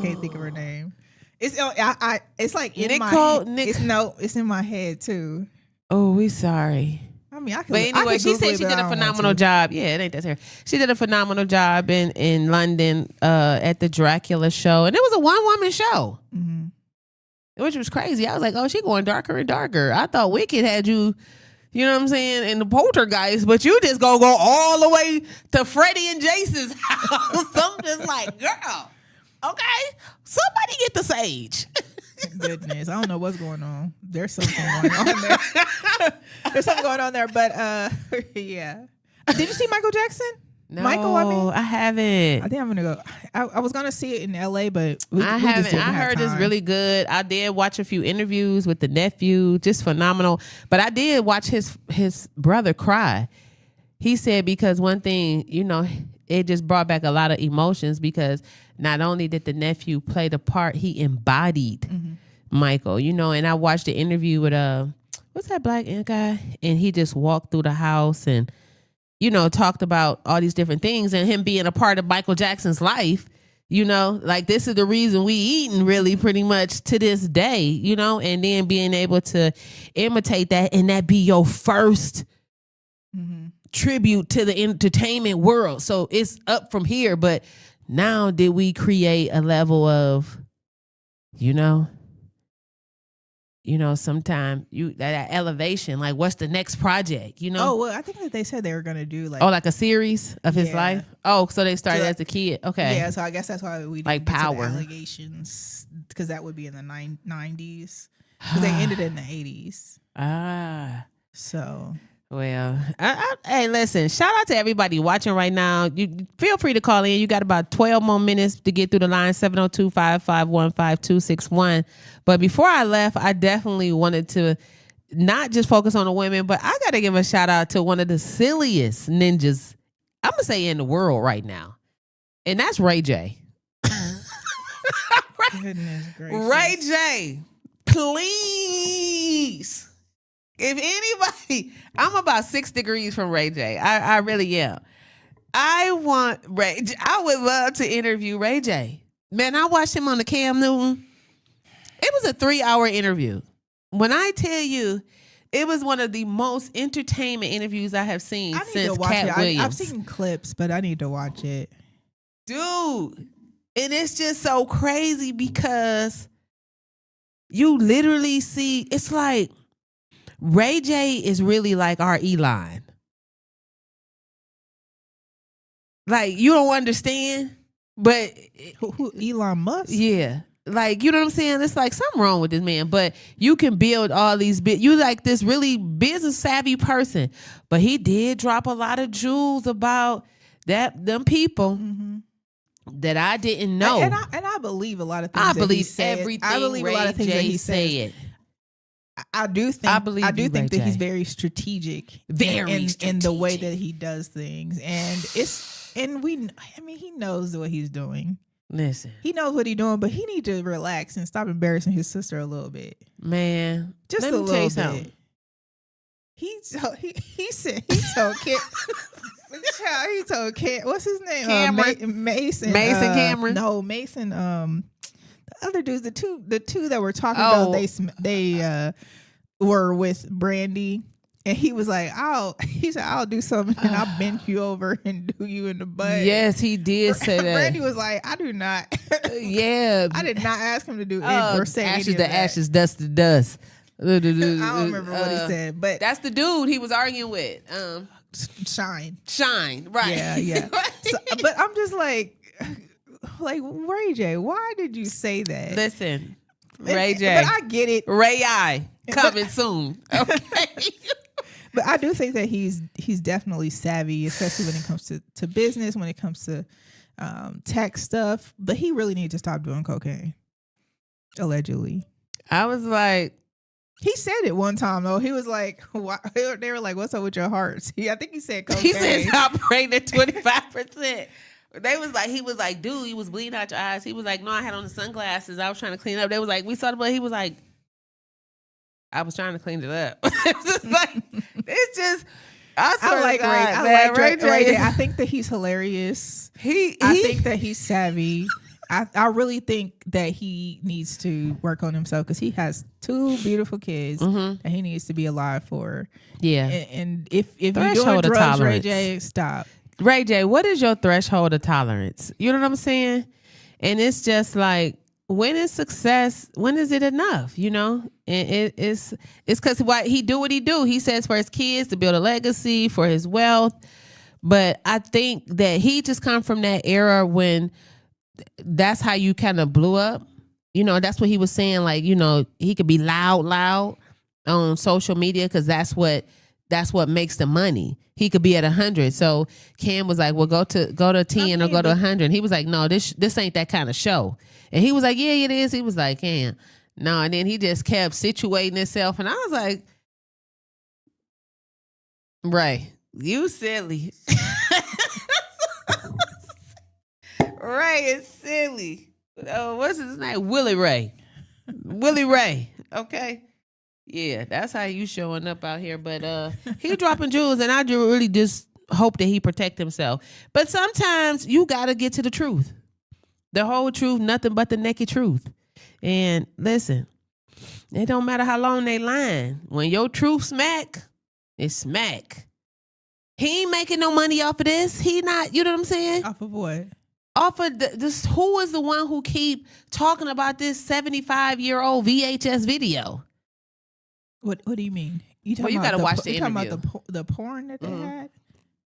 Speaker 5: can't think of her name. It's it's like in my head. It's in my head too.
Speaker 2: Oh, we sorry.
Speaker 5: I mean,
Speaker 2: but anyway, she said she did a phenomenal job. Yeah, it ain't that here. She did a phenomenal job in London at the Dracula show, and it was a one-woman show, which was crazy. I was like, oh, she going darker and darker. I thought Wicked had you, you know what I'm saying, in the Poltergeist, but you just go all the way to Freddie and Jason's house. I'm just like, girl, okay, somebody get the sage.
Speaker 5: Goodness, I don't know what's going on. There's something going on there. There's something going on there, but yeah. Did you see Michael Jackson?
Speaker 2: No,
Speaker 5: Michael,
Speaker 2: I haven't.
Speaker 5: I think I'm gonna go. I was gonna see it in LA, but
Speaker 2: I haven't. I heard it's really good. I did watch a few interviews with the nephew, just phenomenal. But I did watch his brother cry. He said because one thing, you know, it just brought back a lot of emotions because not only did the nephew play the part, he embodied Michael, you know. And I watched the interview with what's that black guy, and he just walked through the house and, you know, talked about all these different things and him being a part of Michael Jackson's life. You know, like this is the reason we eating really pretty much to this day, you know, and then being able to imitate that and that be your first tribute to the entertainment world. So it's up from here. But now did we create a level of, you know, sometime that elevation, like what's the next project, you know?
Speaker 5: Oh, well, I think that they said they were going to do
Speaker 2: like a series of his life. Oh, so they started as a kid. Okay.
Speaker 5: Yeah, so I guess that's why we
Speaker 2: like Power
Speaker 5: allegations, because that would be in the 90s, because they ended in the 80s. So.
Speaker 2: Well, hey, listen, shout out to everybody watching right now. You feel free to call in. You got about 12 more minutes to get through the line, 702-551-5261. But before I left, I definitely wanted to not just focus on the women, but I got to give a shout out to one of the silliest ninjas, I'm going to say, in the world right now. And that's Ray J.
Speaker 5: Goodness gracious.
Speaker 2: Ray J, please. If anybody, I'm about 6 degrees from Ray J. I really am. I want Ray J. I would love to interview Ray J. Man, I watched him on the Cam Newton. It was a 3-hour interview. When I tell you, it was one of the most entertainment interviews I have seen since Cat Williams.
Speaker 5: I've seen clips, but I need to watch it.
Speaker 2: Dude, and it's just so crazy because you literally see, it's like, Ray J is really like our Elon. Like, you don't understand, but
Speaker 5: who Elon Musk?
Speaker 2: Yeah. Like, you know what I'm saying? It's like something wrong with this man, but you can build all these you like this really business savvy person, but he did drop a lot of jewels about them people that I didn't know.
Speaker 5: And I believe a lot of things.
Speaker 2: I believe everything. I believe
Speaker 5: a lot of things that he said. I do think that he's very strategic, in the way that he does things, and he knows what he's doing.
Speaker 2: Listen,
Speaker 5: he knows what he's doing, but he needs to relax and stop embarrassing his sister a little bit,
Speaker 2: man.
Speaker 5: Just a little bit. He told Cam, he told Cam, what's his name? Mason
Speaker 2: Cameron.
Speaker 5: No, Mason. The other dudes, the two that were talking about, they were with Brandy, and he was like, I'll do something and I'll bend you over and do you in the butt.
Speaker 2: Yes, he did say that.
Speaker 5: Brandy was like, I do not.
Speaker 2: Yeah,
Speaker 5: I did not ask him to do it or say
Speaker 2: ashes
Speaker 5: any of
Speaker 2: to
Speaker 5: that.
Speaker 2: Ashes, dust to dust.
Speaker 5: I don't remember what he said, but
Speaker 2: that's the dude he was arguing with.
Speaker 5: Shine,
Speaker 2: right?
Speaker 5: Yeah. So, but I'm just like Ray J, why did you say that?
Speaker 2: Listen, Ray J,
Speaker 5: but I get it.
Speaker 2: Ray I coming soon. Okay.
Speaker 5: But I do think that he's definitely savvy, especially when it comes to business, when it comes to tech stuff. But he really needs to stop doing cocaine. Allegedly.
Speaker 2: I was like,
Speaker 5: he said it one time though. He was like, why? They were like, "What's up with your heart?" I think he said cocaine.
Speaker 2: He said it's operating at 25%. He was like, dude, you was bleeding out your eyes. He was like, no, I had on the sunglasses. I was trying to clean it up. They was like, we saw the blood. He was like, I was trying to clean it up. I like Ray J.
Speaker 5: I think that he's hilarious. I think that he's savvy. I really think that he needs to work on himself because he has 2 beautiful kids that he needs to be alive for.
Speaker 2: Yeah.
Speaker 5: And if you're doing drugs, Ray J, stop.
Speaker 2: Ray J, what is your threshold of tolerance? You know what I'm saying? And it's just like, when is success? When is it enough? You know, and it's because why he do what he do. He says for his kids to build a legacy, for his wealth. But I think that he just come from that era when that's how you kind of blew up. You know, that's what he was saying. Like, you know, he could be loud on social media because that's what makes the money. He could be at 100. So Cam was like, well, go to 10 or go to 100. He was like, no, this ain't that kind of show. And he was like, yeah, it is. He was like, Cam, no. And then he just kept situating himself. And I was like, right, you silly. Ray is silly. What's his name? Willie Ray. Willie Ray. Okay. Yeah, that's how you showing up out here. But he dropping jewels, and I really just hope that he protect himself. But sometimes you gotta get to the truth. The whole truth, nothing but the naked truth. And listen, it don't matter how long they lying. When your truth smack, it's smack. He ain't making no money off of this. He not, you know what I'm saying?
Speaker 5: Off of what?
Speaker 2: Off of this, who is the one who keep talking about this 75-year-old VHS video?
Speaker 5: What do you mean? You
Speaker 2: Well, you gotta watch the
Speaker 5: talking
Speaker 2: interview.
Speaker 5: about the porn that they had?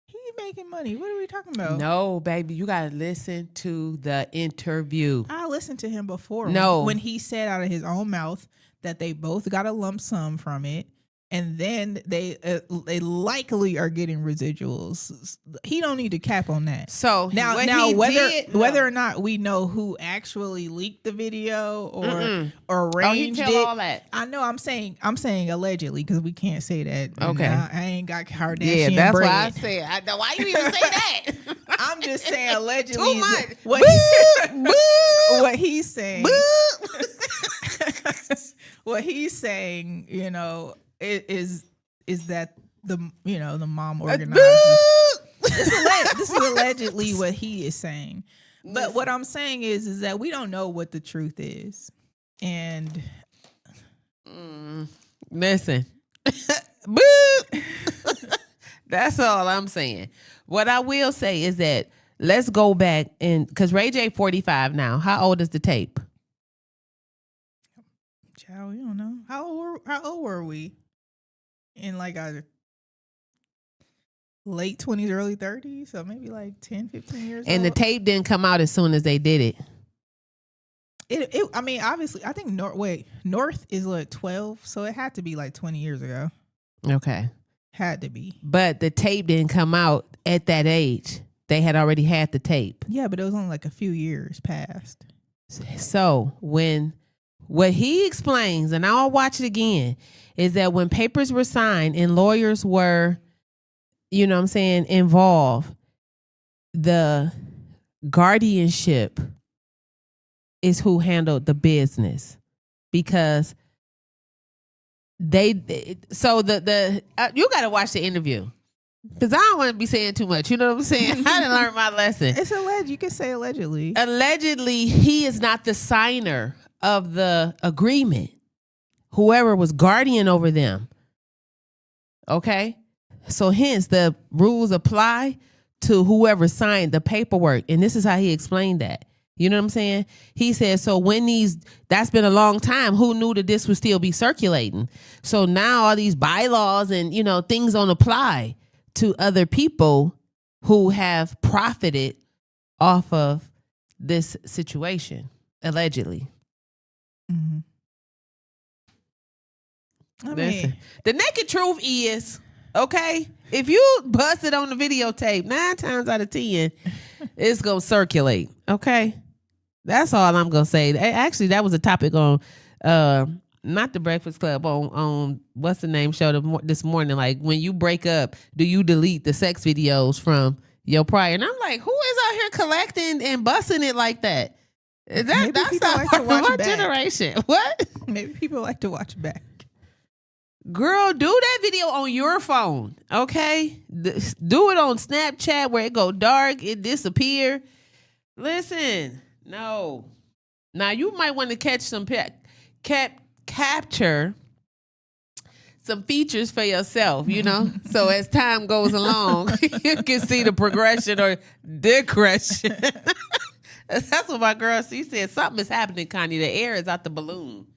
Speaker 5: He making money. What are we talking about?
Speaker 2: No, baby, you gotta listen to the interview.
Speaker 5: I listened to him before.
Speaker 2: No.
Speaker 5: When he said out of his own mouth that they both got a lump sum from it, and then they likely are getting residuals. He don't need to cap on that.
Speaker 2: So
Speaker 5: Now whether or not we know who actually leaked the video or arranged
Speaker 2: tell
Speaker 5: it,
Speaker 2: all that.
Speaker 5: I know. I'm saying allegedly because we can't say that.
Speaker 2: Okay.
Speaker 5: I ain't got Kardashian.
Speaker 2: Yeah, that's
Speaker 5: bread.
Speaker 2: why I said. I know why you even say that.
Speaker 5: I'm just saying allegedly.
Speaker 2: Too much.
Speaker 5: What he's saying. What he's saying, is that the mom organized this is allegedly what he is saying. But what I'm saying is that we don't know what the truth is. And
Speaker 2: Listen. That's all I'm saying. What I will say is that let's go back and because Ray J 45 now. How old is the tape?
Speaker 5: child, we don't know. How old were we? In like our late 20s, early 30s, so maybe like 10, 15 years
Speaker 2: And
Speaker 5: old.
Speaker 2: the tape didn't come out as soon as they did it.
Speaker 5: I mean, obviously, I think North is like 12, so it had to be like 20 years ago.
Speaker 2: Okay.
Speaker 5: Had to be.
Speaker 2: But the tape didn't come out at that age. They had already had the tape.
Speaker 5: Yeah, but it was only like a few years past.
Speaker 2: So what he explains, and I'll watch it again, is that when papers were signed and lawyers were, you know what I'm saying, involved, the guardianship is who handled the business because you got to watch the interview because I don't want to be saying too much. You know what I'm saying? I didn't learn my lesson.
Speaker 5: It's alleged. You can say allegedly.
Speaker 2: Allegedly, he is not the signer of the agreement. Whoever was guardian over them. Okay? So hence the rules apply to whoever signed the paperwork. And this is how he explained that. You know what I'm saying? He said, so that's been a long time, who knew that this would still be circulating? So now all these bylaws and, things don't apply to other people who have profited off of this situation, allegedly.
Speaker 5: Mm-hmm.
Speaker 2: Listen, the naked truth is, okay, if you busted on the videotape 9 times out of 10, it's going to circulate, okay? That's all I'm going to say. Actually, that was a topic on, not the Breakfast Club, on what's the name show this morning. Like, when you break up, do you delete the sex videos from your prior? And I'm like, who is out here collecting and busting it like that? That's not part of our generation. What?
Speaker 5: Maybe people like to watch back.
Speaker 2: Girl, do that video on your phone, okay? Do it on Snapchat where it go dark, it disappear. Listen, no. Now, you might want to catch some capture some features for yourself, so as time goes along, you can see the progression or digression. That's what my girl, she said, something is happening, Connie. The air is out the balloon.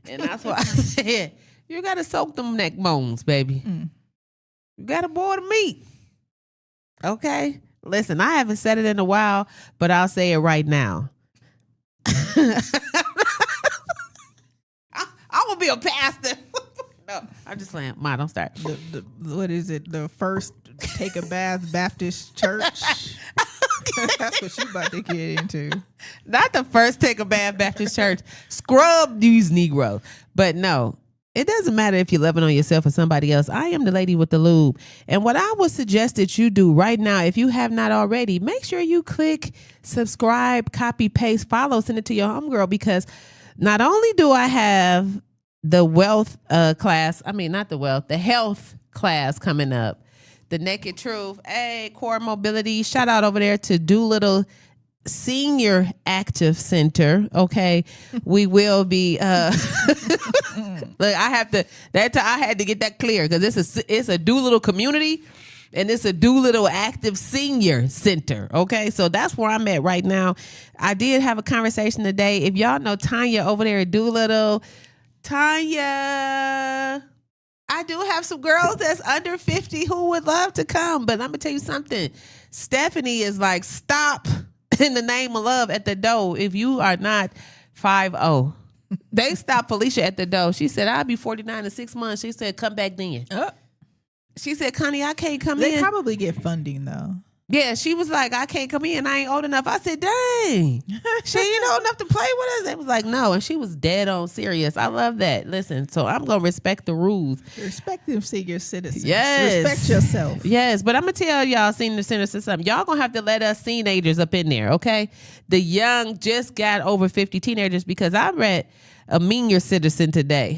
Speaker 2: And that's why I said, you got to soak them neck bones, baby. You got to boil the meat. Okay? Listen, I haven't said it in a while, but I'll say it right now. I'm going to be a pastor. No, I'm just playing. Ma, don't start.
Speaker 5: What is it? The First Take a Bath Baptist Church? That's what you about to get into.
Speaker 2: Not the First Take a Bath Baptist Church. Scrub these Negroes. But no, It doesn't matter if you're loving on yourself or somebody else. I am the lady with the lube. And what I would suggest that you do right now, if you have not already, make sure you click subscribe, copy, paste, follow, send it to your homegirl, because not only do I have the wealth class, the health class coming up, the Naked Truth, Core Mobility, shout out over there to Doolittle Senior Active Center. Okay, we will be look, I had to get that clear, because it's a Doolittle community and it's a Doolittle Active Senior Center. Okay, so that's where I'm at right now. I did have a conversation today. If y'all know Tanya over there at Doolittle, Tanya, I do have some girls that's under 50 who would love to come, but I'm gonna tell you something. Stephanie is like, stop in the name of love at the door if you are not 5'0". They stopped Felicia at the door. She said, I'll be 49 in 6 months. She said, come back then. She said, Connie, I can't come in.
Speaker 5: They probably get funding though.
Speaker 2: Yeah, she was like, I can't come in. I ain't old enough. I said, dang, she ain't old enough to play with us. They was like, no. And she was dead on serious. I love that. Listen, so I'm going to respect the rules.
Speaker 5: Respect them senior citizens.
Speaker 2: Yes.
Speaker 5: Respect yourself.
Speaker 2: Yes, but I'm going to tell y'all, senior citizens, something. Y'all going to have to let us teenagers up in there, okay? The young just got over 50 teenagers, because I read a meaner citizen today.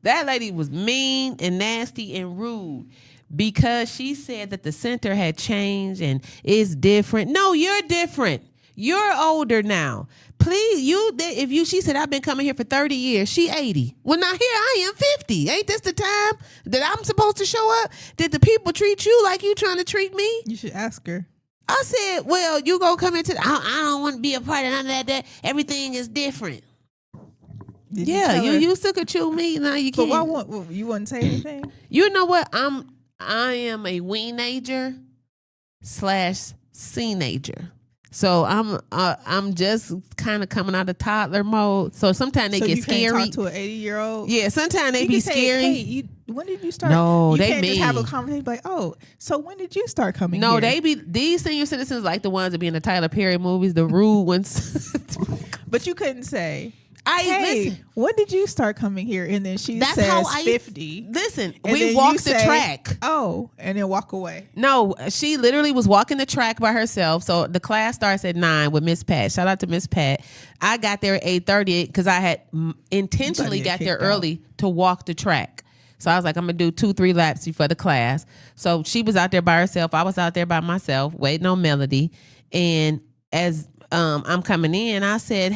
Speaker 2: That lady was mean and nasty and rude, because she said that the center had changed and is different. No, you're different. You're older now. Please, she said, I've been coming here for 30 years. She 80. Well, now here I am 50. Ain't this the time that I'm supposed to show up? Did the people treat you like you trying to treat me?
Speaker 5: You should ask her.
Speaker 2: I said, well, you gonna come into I don't want to be a part of none of that. Everything is different. You used to control me. Now you can't.
Speaker 5: But you wouldn't say anything?
Speaker 2: You know what? I am a weenager / seenager. So I'm just kind of coming out of toddler mode. So sometimes they get scary.
Speaker 5: Can't talk to an 80-year-old.
Speaker 2: Yeah, sometimes they be scary.
Speaker 5: Hey, when did you start?
Speaker 2: No,
Speaker 5: you
Speaker 2: they
Speaker 5: can't
Speaker 2: mean.
Speaker 5: Just have a conversation like, oh, so when did you start coming?
Speaker 2: No,
Speaker 5: here?
Speaker 2: these senior citizens like the ones that be in the Tyler Perry movies, the rude ones.
Speaker 5: But you couldn't say,
Speaker 2: listen,
Speaker 5: when did you start coming here? And then she says 50.
Speaker 2: Listen,
Speaker 5: and
Speaker 2: we walked the
Speaker 5: say,
Speaker 2: track.
Speaker 5: Oh, and then walk away.
Speaker 2: No, she literally was walking the track by herself. So the class starts at 9 with Miss Pat. Shout out to Miss Pat. I got there at 8:30 because I had intentionally got there early to walk the track. So I was like, I'm going to do 2-3 laps before the class. So she was out there by herself. I was out there by myself waiting on Melody. And as I'm coming in, I said,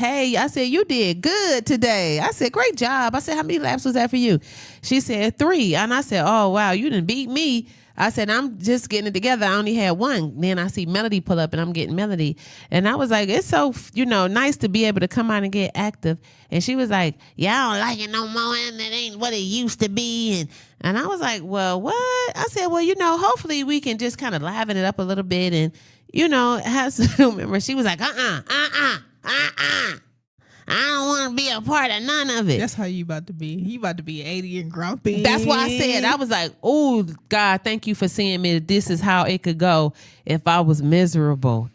Speaker 2: you did good today. I said, great job. I said, how many laps was that for you? She said 3. And I said, oh, wow, you didn't beat me. I said, I'm just getting it together. I only had 1. Then I see Melody pull up and I'm getting Melody. And I was like, it's so, nice to be able to come out and get active. And she was like, yeah, I don't like it no more. And it ain't what it used to be. And I was like, well, what? I said, well, hopefully we can just kind of liven it up a little bit and, have some new members. She was like, I don't want to be a part of none of it.
Speaker 5: That's how you about to be. You about to be 80 and grumpy.
Speaker 2: That's why I said, I was like, oh, God, thank you for seeing me. This is how it could go if I was miserable.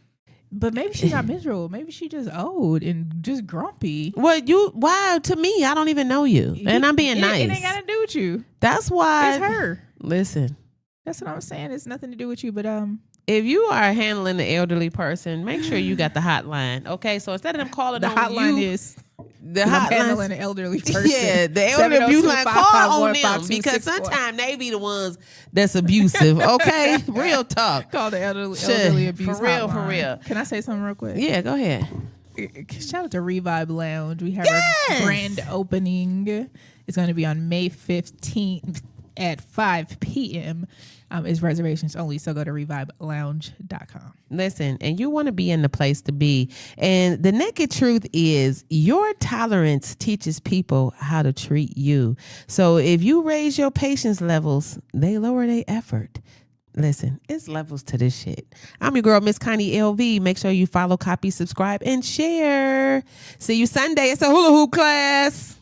Speaker 5: But maybe she's not miserable. Maybe she's just old and just grumpy.
Speaker 2: Well, why? To me, I don't even know you. And I'm being nice.
Speaker 5: It ain't got to do with you.
Speaker 2: That's why.
Speaker 5: It's her.
Speaker 2: Listen.
Speaker 5: That's what I'm saying. It's nothing to do with you, but
Speaker 2: if you are handling the elderly person, make sure you got the hotline. Okay, so instead of them calling
Speaker 5: the
Speaker 2: on
Speaker 5: hotline
Speaker 2: you,
Speaker 5: is
Speaker 2: the
Speaker 5: hotline handling an elderly person.
Speaker 2: Yeah, the elderly abuse line, call on them because sometimes they be the ones that's abusive. Okay, real talk.
Speaker 5: Call the elderly abuse
Speaker 2: for real,
Speaker 5: hotline.
Speaker 2: for real.
Speaker 5: Can I say something real quick?
Speaker 2: Yeah, go ahead.
Speaker 5: Shout out to Revive Lounge. We have a grand opening. It's going to be on May 15th at 5 p.m. It's reservations only, so go to revivelounge.com.
Speaker 2: Listen, and you want to be in the place to be. And the naked truth is your tolerance teaches people how to treat you. So if you raise your patience levels, they lower their effort. Listen, it's levels to this shit. I'm your girl, Miss Connie LV. Make sure you follow, copy, subscribe, and share. See you Sunday. It's a hula hoop class.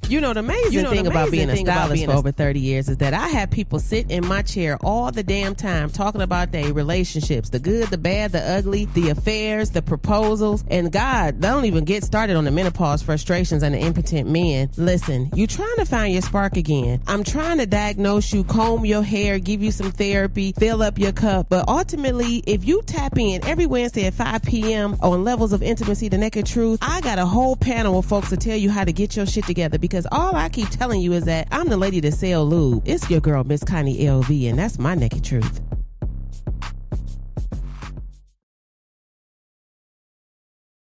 Speaker 2: You know, the amazing thing about being a stylist for over 30 years is that I have people sit in my chair all the damn time talking about their relationships, the good, the bad, the ugly, the affairs, the proposals, and God, they don't even get started on the menopause frustrations and the impotent men. Listen, you trying to find your spark again. I'm trying to diagnose you, comb your hair, give you some therapy, fill up your cup, but ultimately, if you tap in every Wednesday at 5 p.m. on Levels of Intimacy, The Naked Truth, I got a whole panel of folks to tell you how to get your shit together, because all I keep telling you is that I'm the lady to sell lube. It's your girl, Miss Connie LV, and that's my naked truth.